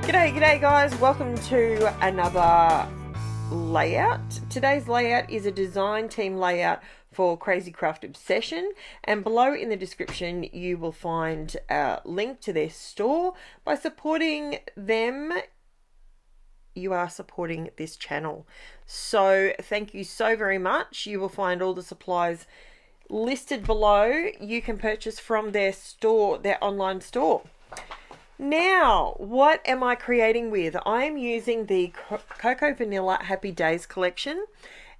G'day guys, welcome to another layout. Today's layout is a design team layout for Crazy Craft Obsession, and below in the description you will find a link to their store. By supporting them, you are supporting this channel. So thank you so very much. You will find all the supplies listed below. You can purchase from their store, their online store. Now, what am I creating with? I am using the Cocoa Vanilla Happy Days collection,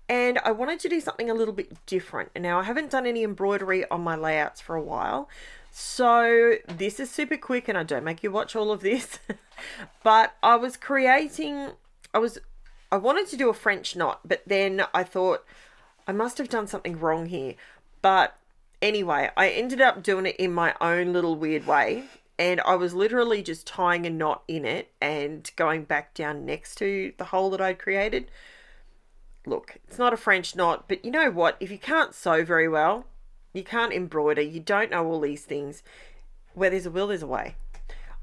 and I wanted to do something a little bit different. Now, I haven't done any embroidery on my layouts for a while, so this is super quick, and I don't make you watch all of this. But I was creating, I wanted to do a French knot, but then I thought I must have done something wrong here. But anyway, I ended up doing it in my own little weird way. And I was literally just tying a knot in it and going back down next to the hole that I'd created. Look, it's not a French knot, but you know what? If you can't sew very well, you can't embroider, you don't know all these things, where there's a will, there's a way.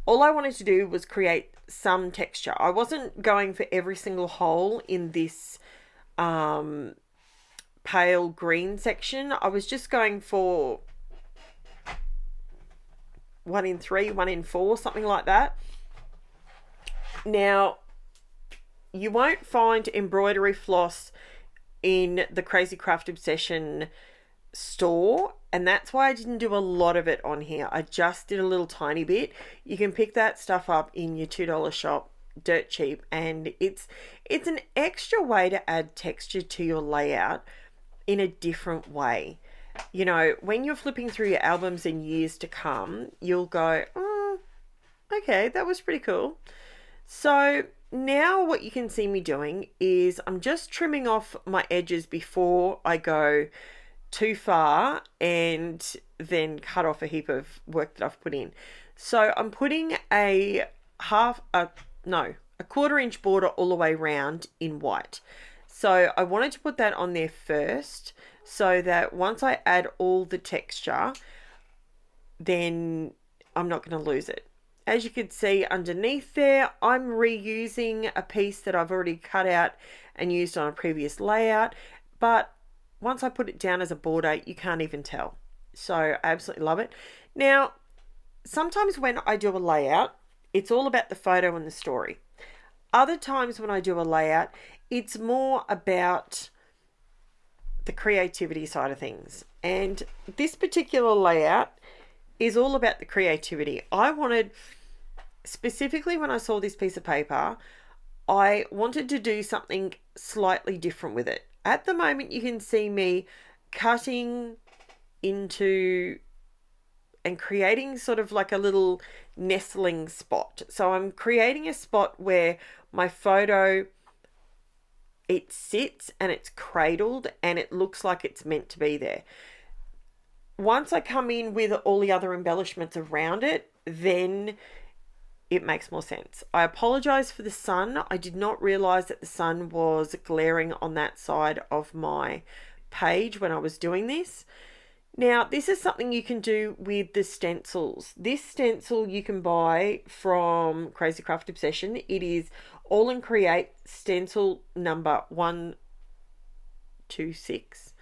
All I wanted to do was create some texture. I wasn't going for every single hole in this pale green section. I was just going for 1 in 3, 1 in 4, something like that. Now, you won't find embroidery floss in the Crazy Craft Obsession store, and that's why I didn't do a lot of it on here. I just did a little tiny bit. You can pick that stuff up in your $2 shop, dirt cheap, and it's an extra way to add texture to your layout in a different way. You know, when you're flipping through your albums in years to come, you'll go, okay, that was pretty cool. So now what you can see me doing is I'm just trimming off my edges before I go too far and then cut off a heap of work that I've put in. So I'm putting a 1/4-inch border all the way around in white. So I wanted to put that on there first, so that once I add all the texture, then I'm not going to lose it. As you can see underneath there, I'm reusing a piece that I've already cut out and used on a previous layout, but once I put it down as a border, you can't even tell. So I absolutely love it. Now, sometimes when I do a layout, it's all about the photo and the story. Other times when I do a layout, it's more about the creativity side of things. And this particular layout is all about the creativity. I wanted, specifically when I saw this piece of paper, I wanted to do something slightly different with it. At the moment, you can see me cutting into and creating sort of like a little nestling spot. So I'm creating a spot where my photo, it sits and it's cradled and it looks like it's meant to be there. Once I come in with all the other embellishments around it, then it makes more sense. I apologize for the sun. I did not realize that the sun was glaring on that side of my page when I was doing this. Now, this is something you can do with the stencils. This stencil you can buy from Crazy Craft Obsession. It is AALL Create stencil number 126.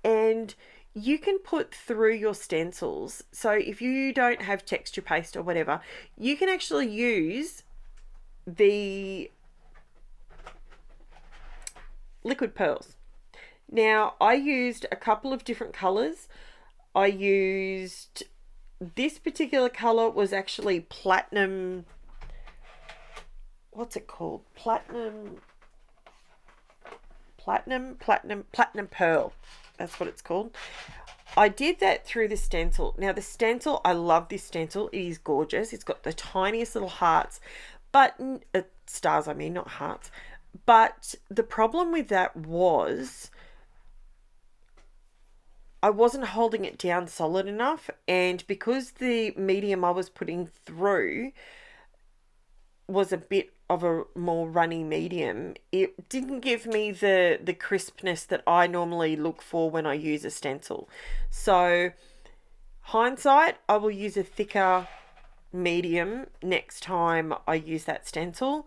And you can put through your stencils. So if you don't have texture paste or whatever, you can actually use the liquid pearls. Now, I used a couple of different colors. I used, this particular color was actually platinum, what's it called? Platinum pearl. That's what it's called. I did that through the stencil. Now the stencil, I love this stencil. It is gorgeous. It's got the tiniest little hearts, but stars, I mean, not hearts. But the problem with that was I wasn't holding it down solid enough, and because the medium I was putting through was a bit of a more runny medium, it didn't give me the crispness that I normally look for when I use a stencil. So hindsight, I will use a thicker medium next time I use that stencil,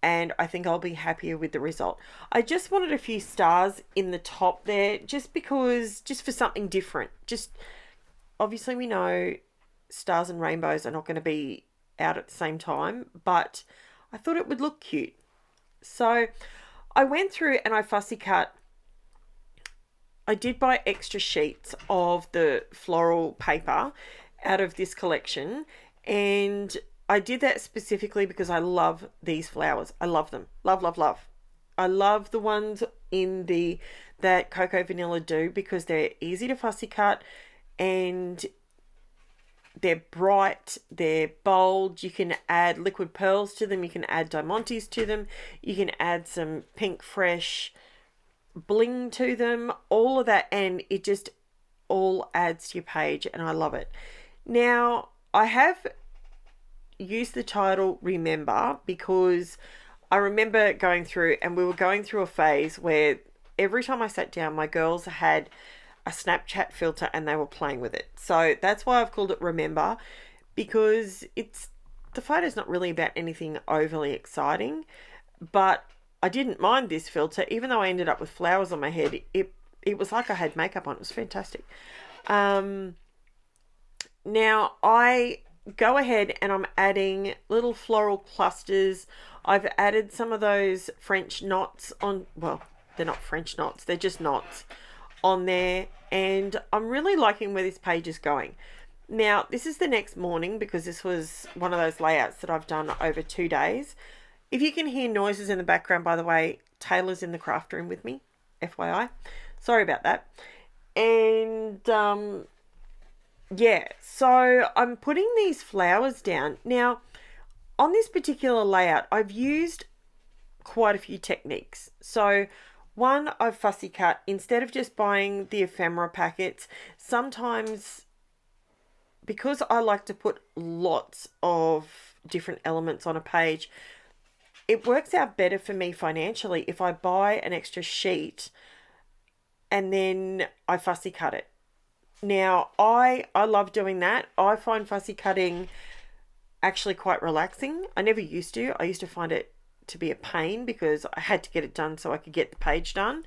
and I think I'll be happier with the result. I just wanted a few stars in the top there just because, just for something different. Just obviously we know stars and rainbows are not going to be out at the same time, but I thought it would look cute. So I went through and I fussy cut. I did buy extra sheets of the floral paper out of this collection, and I did that specifically because I love these flowers. I love them. Love, love, love. I love the ones in the that Cocoa Vanilla do because they're easy to fussy cut and they're bright, they're bold. You can add liquid pearls to them, you can add diamantes to them, you can add some PINKFRESH bling to them, all of that, and it just all adds to your page, and I love it. Now, I have used the title Remember because I remember going through, and we were going through a phase where every time I sat down, my girls had a Snapchat filter and they were playing with it. So that's why I've called it Remember, because the photo's not really about anything overly exciting, but I didn't mind this filter, even though I ended up with flowers on my head. It was like I had makeup on. It was fantastic. Now I go ahead and I'm adding little floral clusters. I've added some of those French knots on, well, they're not French knots, they're just knots on there, and I'm really liking where this page is going. Now, this is the next morning because this was one of those layouts that I've done over 2 days. If you can hear noises in the background, by the way, Taylor's in the craft room with me, FYI. Sorry about that. And yeah, so I'm putting these flowers down. Now, on this particular layout, I've used quite a few techniques. So one, I've fussy cut. Instead of just buying the ephemera packets, sometimes, because I like to put lots of different elements on a page, it works out better for me financially if I buy an extra sheet and then I fussy cut it. Now, I love doing that. I find fussy cutting actually quite relaxing. I never used to. I used to find it to be a pain because I had to get it done so I could get the page done.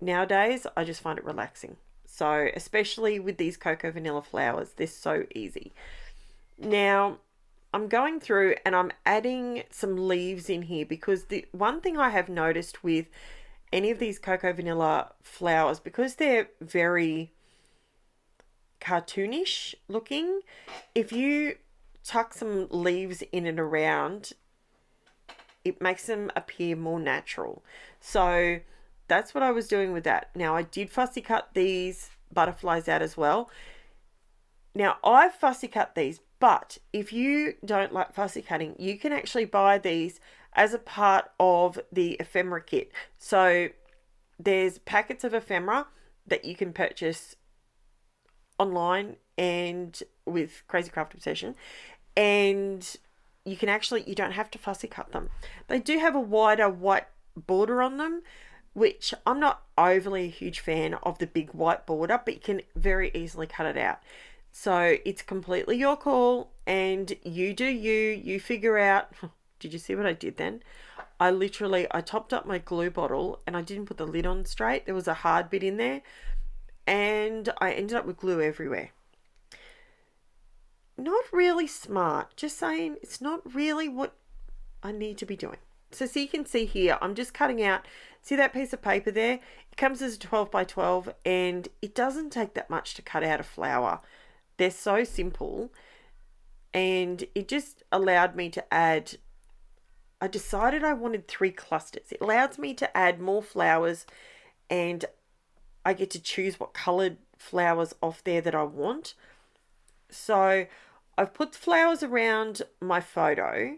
Nowadays, I just find it relaxing. So, especially with these Cocoa Vanilla flowers, they're so easy. Now, I'm going through and I'm adding some leaves in here because the one thing I have noticed with any of these Cocoa Vanilla flowers, because they're very cartoonish looking, if you tuck some leaves in and around, it makes them appear more natural. So that's what I was doing with that. Now, I did fussy cut these butterflies out as well. Now, I've fussy cut these, but if you don't like fussy cutting, you can actually buy these as a part of the ephemera kit. So there's packets of ephemera that you can purchase online and with Crazy Craft Obsession, and you don't have to fussy cut them. They do have a wider white border on them, which I'm not overly a huge fan of the big white border, but you can very easily cut it out. So it's completely your call, and you do you figure out. Did you see what I did then? I topped up my glue bottle and I didn't put the lid on straight. There was a hard bit in there and I ended up with glue everywhere. Not really smart, just saying it's not really what I need to be doing. So you can see here, I'm just cutting out, see that piece of paper there? It comes as a 12 by 12 and it doesn't take that much to cut out a flower. They're so simple, and it just allowed me to add, I decided I wanted 3 clusters. It allows me to add more flowers and I get to choose what coloured flowers off there that I want. So I've put flowers around my photo,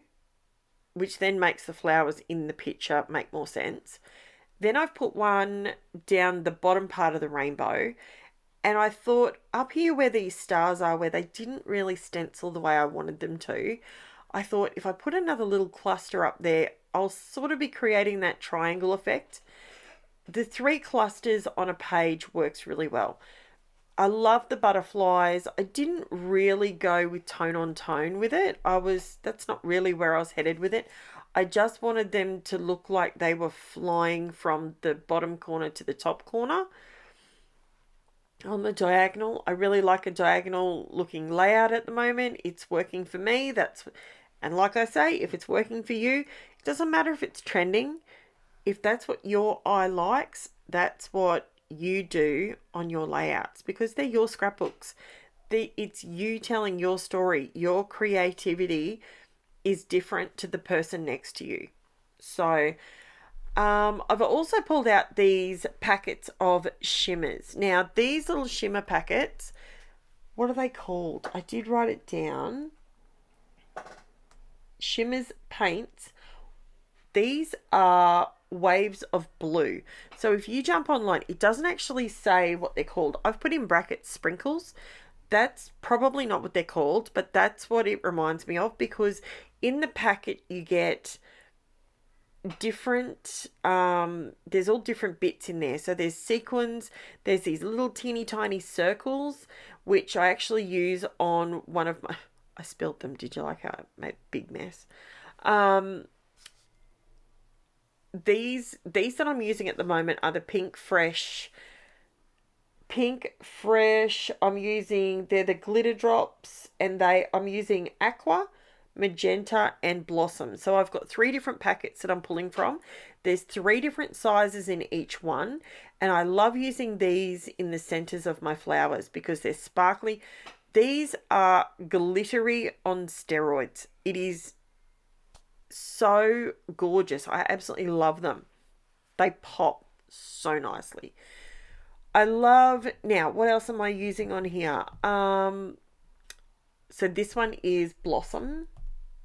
which then makes the flowers in the picture make more sense. Then I've put one down the bottom part of the rainbow, and I thought up here where these stars are, where they didn't really stencil the way I wanted them to, I thought if I put another little cluster up there, I'll sort of be creating that triangle effect. The 3 clusters on a page works really well. I love the butterflies. I didn't really go with tone on tone with it. That's not really where I was headed with it. I just wanted them to look like they were flying from the bottom corner to the top corner on the diagonal. I really like a diagonal looking layout at the moment. It's working for me. And like I say, if it's working for you, it doesn't matter if it's trending. If that's what your eye likes, that's what you do on your layouts, because they're your scrapbooks. It's you telling your story. Your creativity is different to the person next to you. So I've also pulled out these packets of shimmers. Now, these little shimmer packets, what are they called? I did write it down. SHIMMERZ paints. These are waves of blue. So if you jump online, it doesn't actually say what they're called. I've put in brackets sprinkles. That's probably not what they're called, but that's what it reminds me of, because in the packet you get different there's all different bits in there. So there's sequins, there's these little teeny tiny circles, which I actually use on one of my, I spilled them, did you like how I made a big mess? These that I'm using at the moment are the PINKFRESH. They're the glitter drops, and I'm using AQUA, Magenta, and Blossom. So I've got 3 different packets that I'm pulling from. There's 3 different sizes in each one, and I love using these in the centers of my flowers because they're sparkly. These are glittery on steroids. It is so gorgeous. I absolutely love them. They pop so nicely. I love, now what else am I using on here? So this one is Blossom.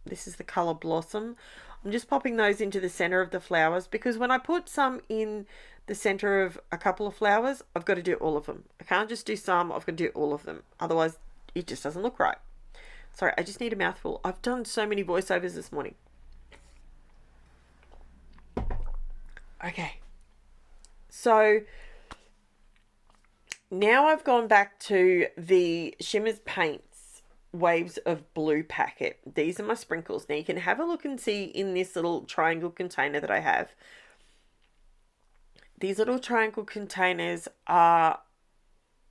This is the color Blossom. I'm just popping those into the center of the flowers, because when I put some in the center of a couple of flowers, I've got to do all of them. I can't just do some, I've got to do all of them. Otherwise it just doesn't look right. Sorry, I just need a mouthful. I've done so many voiceovers this morning. Okay, so now I've gone back to the SHIMMERZ Paints Waves of Blue packet. These are my sprinkles. Now you can have a look and see in this little triangle container that I have. These little triangle containers are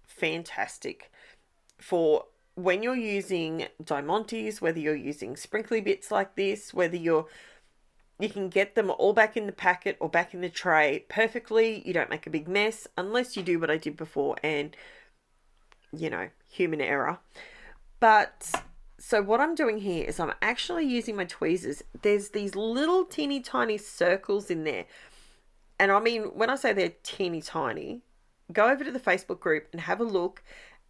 fantastic for when you're using diamantes, whether you're using sprinkly bits like this, whether you can get them all back in the packet or back in the tray perfectly. You don't make a big mess unless you do what I did before and, you know, human error. But so what I'm doing here is I'm actually using my tweezers. There's these little teeny tiny circles in there. And I mean, when I say they're teeny tiny, go over to the Facebook group and have a look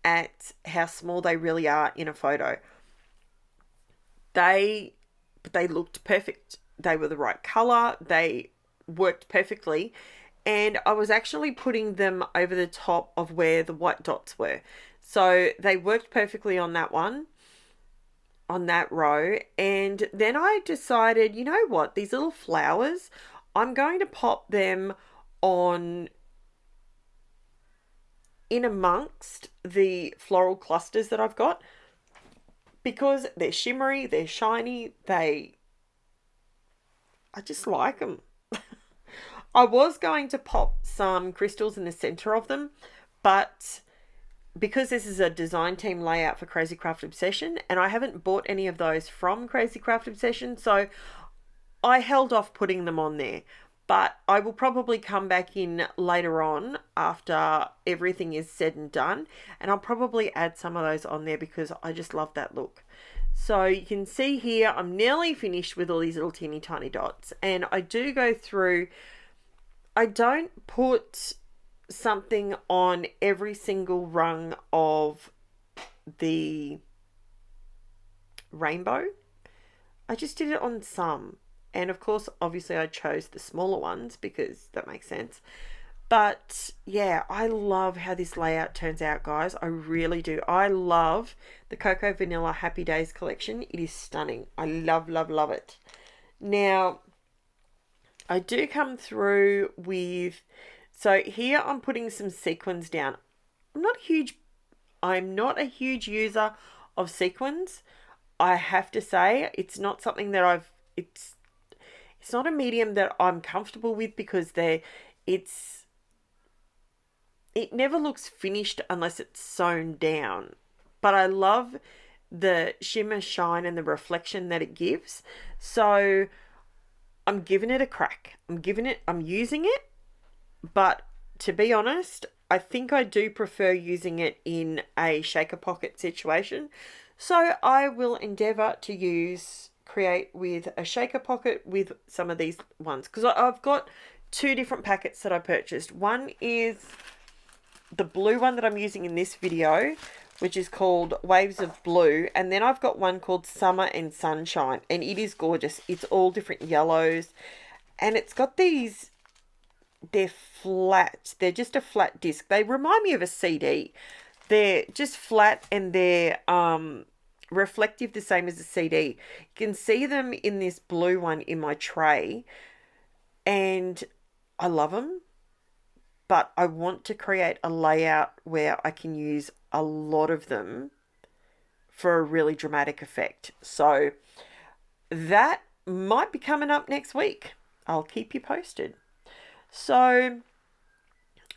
at how small they really are in a photo. They looked perfect. They were the right color. They worked perfectly. And I was actually putting them over the top of where the white dots were. So they worked perfectly on that one, on that row. And then I decided, you know what, these little flowers, I'm going to pop them on in amongst the floral clusters that I've got, because they're shimmery, they're shiny, I just like them. I was going to pop some crystals in the center of them, but because this is a design team layout for Crazy Craft Obsession, and I haven't bought any of those from Crazy Craft Obsession, so I held off putting them on there. But I will probably come back in later on after everything is said and done, and I'll probably add some of those on there because I just love that look. So you can see here I'm nearly finished with all these little teeny tiny dots, and I do go through, I don't put something on every single rung of the rainbow. I just did it on some. And of course, obviously I chose the smaller ones because that makes sense. But yeah, I love how this layout turns out, guys. I really do. I love the Cocoa Vanilla Happy Days collection. It is stunning. I love, love, love it. Now, I do come through with, so here I'm putting some sequins down. I'm not a huge I'm not a huge user of sequins. I have to say, it's not something that it's not a medium that I'm comfortable with, because it never looks finished unless it's sewn down. But I love the shimmer, shine, and the reflection that it gives. So I'm giving it a crack. I'm using it, but to be honest, I think I do prefer using it in a shaker pocket situation. So I will endeavour to create with a shaker pocket with some of these ones, because I've got two different packets that I purchased. One is the blue one that I'm using in this video, which is called Waves of Blue, and then I've got one called Summer and Sunshine, and it is gorgeous. It's all different yellows, and it's got these, they're flat, they're just a flat disc. They remind me of a CD. They're just flat, and they're reflective, the same as a CD. You can see them in this blue one in my tray, and I love them. But I want to create a layout where I can use a lot of them for a really dramatic effect. So that might be coming up next week. I'll keep you posted. So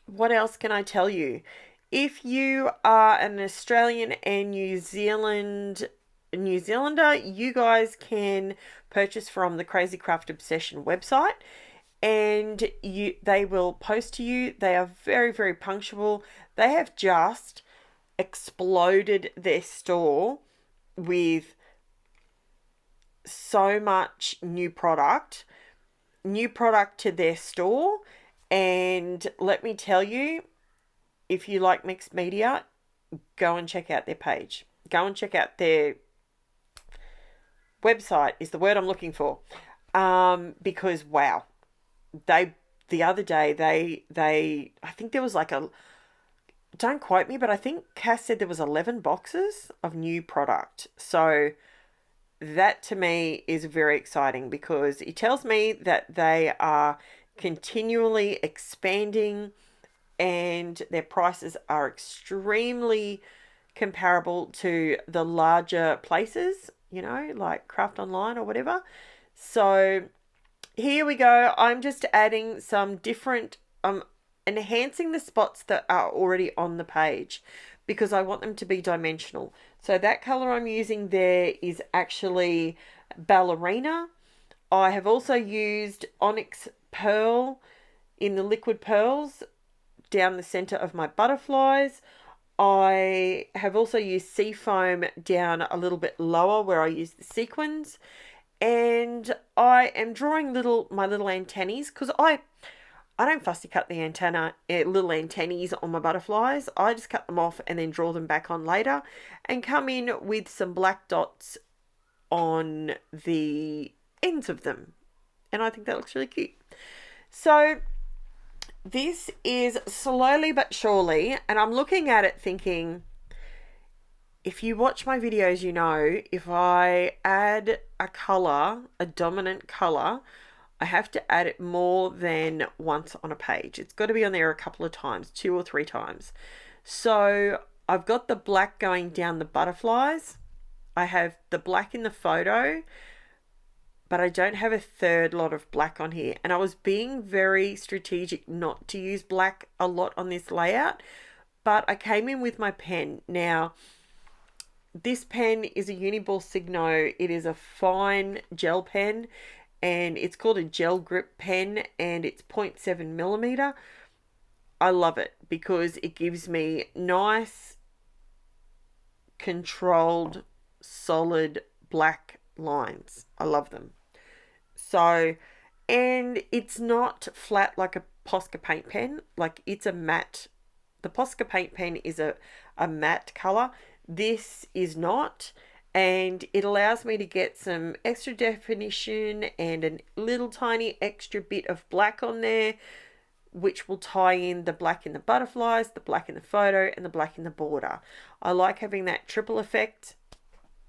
what else can I tell you? If you are an Australian and New Zealander, you guys can purchase from the Crazy Craft Obsession website, and they will post to you. They are very, very punctual. They have just exploded their store with so much new product to their store. And let me tell you, if you like mixed media, go and check out their page. Go and check out their website is the word I'm looking for. Because wow, the other day they I think there was like don't quote me, but I think Cass said there was 11 boxes of new product. So that to me is very exciting, because it tells me that they are continually expanding, and their prices are extremely comparable to the larger places, like Craft Online or whatever. So here we go. I'm just adding some different, enhancing the spots that are already on the page, because I want them to be dimensional. So that color I'm using there is actually Ballerina. I have also used ONYX Pearl in the liquid pearls down the center of my butterflies. I have also used SEAFOAM down a little bit lower where I use the sequins. And I am drawing my little antennae, because I don't fussy cut the little antennaes on my butterflies. I just cut them off and then draw them back on later, and come in with some black dots on the ends of them. And I think that looks really cute. So this is slowly but surely, and I'm looking at it thinking, if you watch my videos, if I add a color, a dominant color, I have to add it more than once on a page. It's got to be on there a couple of times, 2 or 3 times. So I've got the black going down the butterflies. I have the black in the photo, but I don't have a third lot of black on here. And I was being very strategic not to use black a lot on this layout, but I came in with my pen. Now, this pen is a Uniball Signo. It is a fine gel pen, and it's called a gel grip pen, and it's 0.7 millimeter. I love it because it gives me nice, controlled, solid black lines. I love them. So, and it's not flat like a Posca paint pen. Like, it's a matte. The Posca paint pen is a matte color. This is not, and it allows me to get some extra definition and a little tiny extra bit of black on there, which will tie in the black in the butterflies, the black in the photo, and the black in the border. I like having that triple effect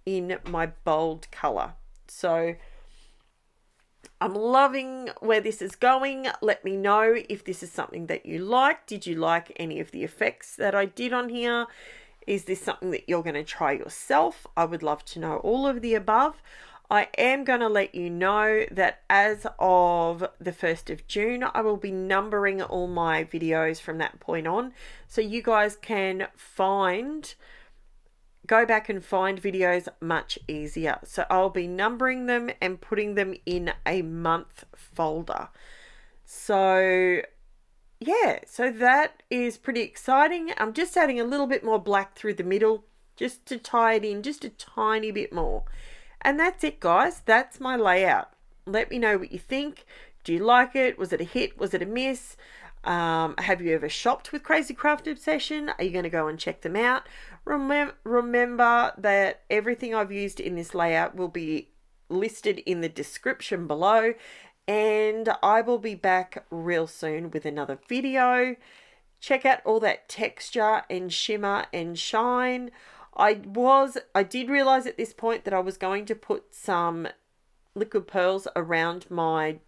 in my bold color. So I'm loving where this is going. Let me know if this is something that you like. Did you like any of the effects that I did on here? Is this something that you're going to try yourself? I would love to know all of the above. I am going to let you know that as of the 1st of June, I will be numbering all my videos from that point on. So you guys can go back and find videos much easier. So I'll be numbering them and putting them in a month folder. So yeah, so that is pretty exciting. I'm just adding a little bit more black through the middle just to tie it in just a tiny bit more. And that's it, guys. That's my layout. Let me know what you think. Do you like it? Was it a hit? Was it a miss? Have you ever shopped with Crazy Craft Obsession? Are you going to go and check them out? Remember that everything I've used in this layout will be listed in the description below. And I will be back real soon with another video. Check out all that texture and shimmer and shine. I did realize at this point that I was going to put some liquid pearls around my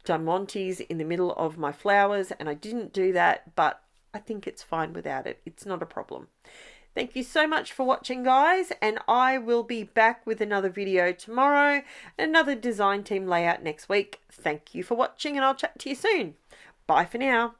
diamantes in the middle of my flowers, and I didn't do that, but I think it's fine without it. It's not a problem. Thank you so much for watching, guys, and I will be back with another video tomorrow, another design team layout next week. Thank you for watching, and I'll chat to you soon. Bye for now.